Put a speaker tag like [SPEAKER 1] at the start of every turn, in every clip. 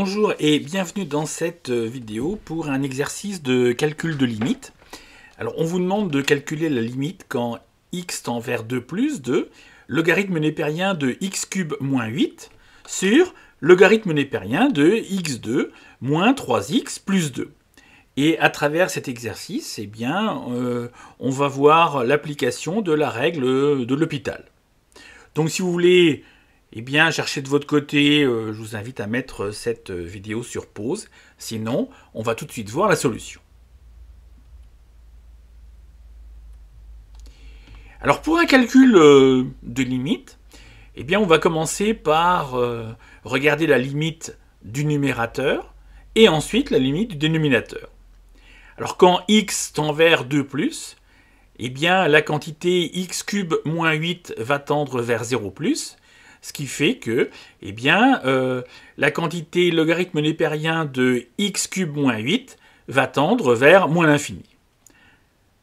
[SPEAKER 1] Bonjour et bienvenue dans cette vidéo pour un exercice de calcul de limite. Alors on vous demande de calculer la limite quand x tend vers 2 plus 2, logarithme népérien de x cube moins 8 sur logarithme népérien de x2 moins 3x plus 2. Et à travers cet exercice, on va voir l'application de la règle de L'Hopital. Donc si vous voulez cherchez de votre côté, je vous invite à mettre cette vidéo sur pause. Sinon, on va tout de suite voir la solution. Alors, pour un calcul de limite, on va commencer par regarder la limite du numérateur et ensuite la limite du dénominateur. Alors, quand x tend vers 2 plus, la quantité x cube moins 8 va tendre vers 0 plus. Ce qui fait que la quantité logarithme népérien de x cube moins 8 va tendre vers moins l'infini.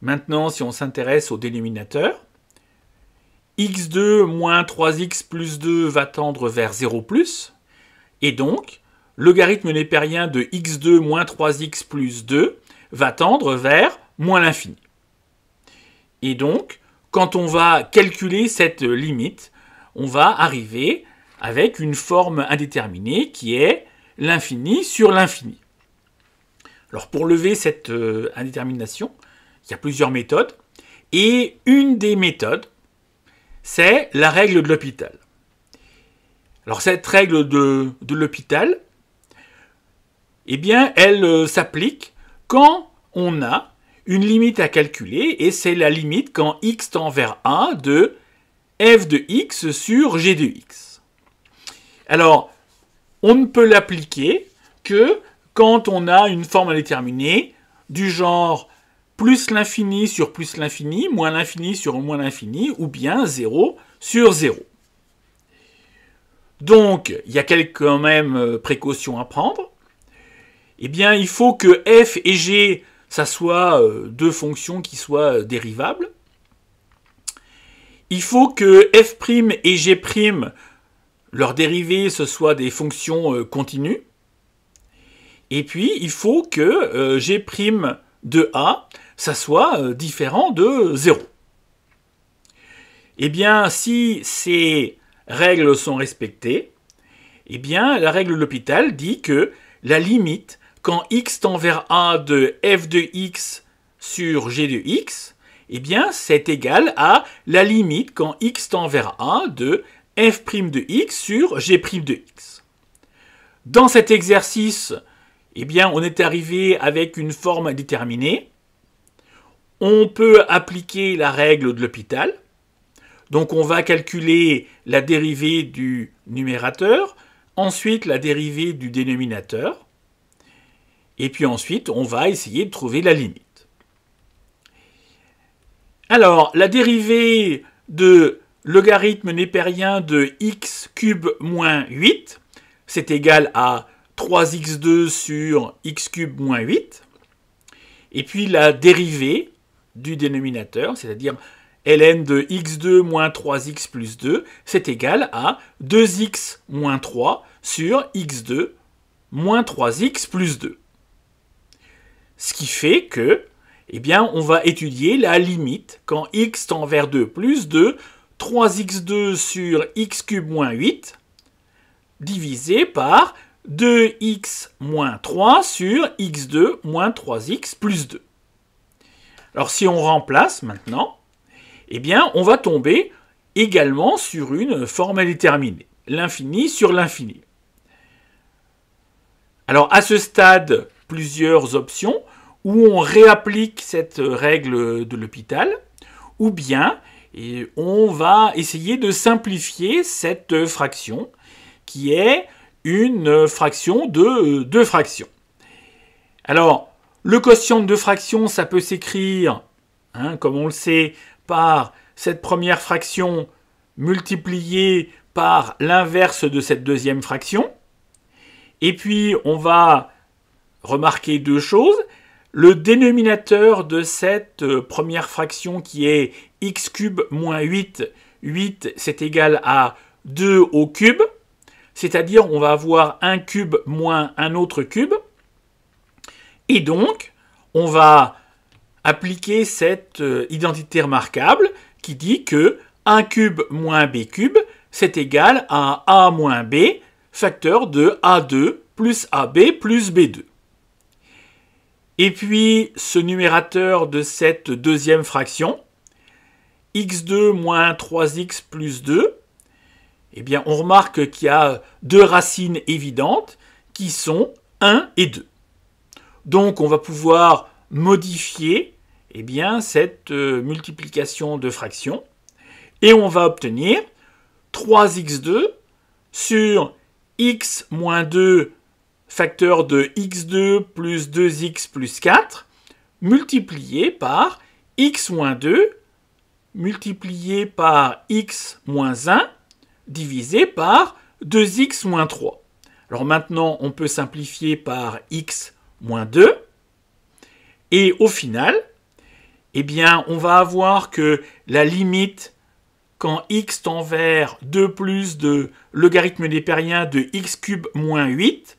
[SPEAKER 1] Maintenant, si on s'intéresse au dénominateur, x2 moins 3x plus 2 va tendre vers 0 plus, et donc, logarithme népérien de x2 moins 3x plus 2 va tendre vers moins l'infini. Et donc, quand on va calculer cette limite, on va arriver avec une forme indéterminée qui est l'infini sur l'infini. Alors pour lever cette indétermination, il y a plusieurs méthodes. Et une des méthodes, c'est la règle de L'Hopital. Alors cette règle de L'Hopital, elle s'applique quand on a une limite à calculer, et c'est la limite quand x tend vers 1 de f de x sur g de x. Alors, on ne peut l'appliquer que quand on a une forme indéterminée du genre plus l'infini sur plus l'infini, moins l'infini sur moins l'infini, ou bien 0 sur 0. Donc, il y a quand même précautions à prendre. Il faut que f et g, ça soit deux fonctions qui soient dérivables. Il faut que f' et g', leurs dérivées, ce soient des fonctions continues. Et puis, il faut que g' de a, ça soit différent de 0. Si ces règles sont respectées, la règle de L'Hopital dit que la limite, quand x tend vers a de f de x sur g de x, c'est égal à la limite quand x tend vers 1 de f' de x sur g' de x. Dans cet exercice, on est arrivé avec une forme indéterminée. On peut appliquer la règle de L'Hopital. Donc on va calculer la dérivée du numérateur, ensuite la dérivée du dénominateur, et puis ensuite on va essayer de trouver la limite. Alors, la dérivée de logarithme népérien de x cube moins 8, c'est égal à 3x2 sur x cube moins 8. Et puis la dérivée du dénominateur, c'est-à-dire ln de x2 moins 3x plus 2, c'est égal à 2x moins 3 sur x2 moins 3x plus 2. Ce qui fait que on va étudier la limite quand x tend vers 2 plus de 3x2 sur x cube moins 8 divisé par 2x moins 3 sur x2 moins 3x plus 2. Alors si on remplace maintenant, on va tomber également sur une forme indéterminée, l'infini sur l'infini. Alors à ce stade, plusieurs options, où on réapplique cette règle de L'Hopital, ou bien on va essayer de simplifier cette fraction, qui est une fraction de deux fractions. Alors, le quotient de deux fractions, ça peut s'écrire, comme on le sait, par cette première fraction multipliée par l'inverse de cette deuxième fraction. Et puis, on va remarquer deux choses. Le dénominateur de cette première fraction qui est x cube moins 8, 8 c'est égal à 2 au cube. c'est-à-dire on va avoir un cube moins un autre cube, et donc on va appliquer cette identité remarquable qui dit que 1 cube moins b cube, c'est égal à a moins b, facteur de a2 plus ab plus b2. Et puis, ce numérateur de cette deuxième fraction, x2 moins 3x plus 2, eh bien, on remarque qu'il y a deux racines évidentes qui sont 1 et 2. Donc, on va pouvoir modifier eh bien, cette multiplication de fractions et on va obtenir 3x2 sur x moins 2 facteur de x2 plus 2x plus 4 multiplié par x moins 2 multiplié par x moins 1 divisé par 2x moins 3. Alors maintenant, on peut simplifier par x moins 2. Et au final, eh bien, on va avoir que la limite quand x tend vers 2 plus de logarithme népérien de x cube moins 8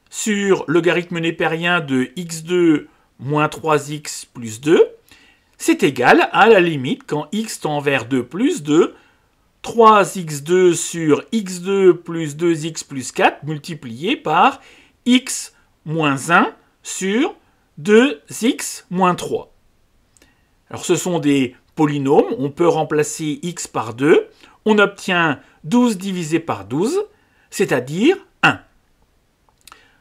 [SPEAKER 1] sur logarithme népérien de x2 moins 3x plus 2, c'est égal à la limite quand x tend vers 2 plus de 3x2 sur x2 plus 2x plus 4 multiplié par x moins 1 sur 2x moins 3. Alors ce sont des polynômes, on peut remplacer x par 2, on obtient 12 divisé par 12, c'est-à-dire 1.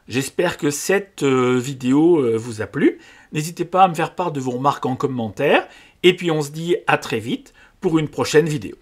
[SPEAKER 1] J'espère que cette vidéo vous a plu. N'hésitez pas à me faire part de vos remarques en commentaire, et puis on se dit à très vite pour une prochaine vidéo.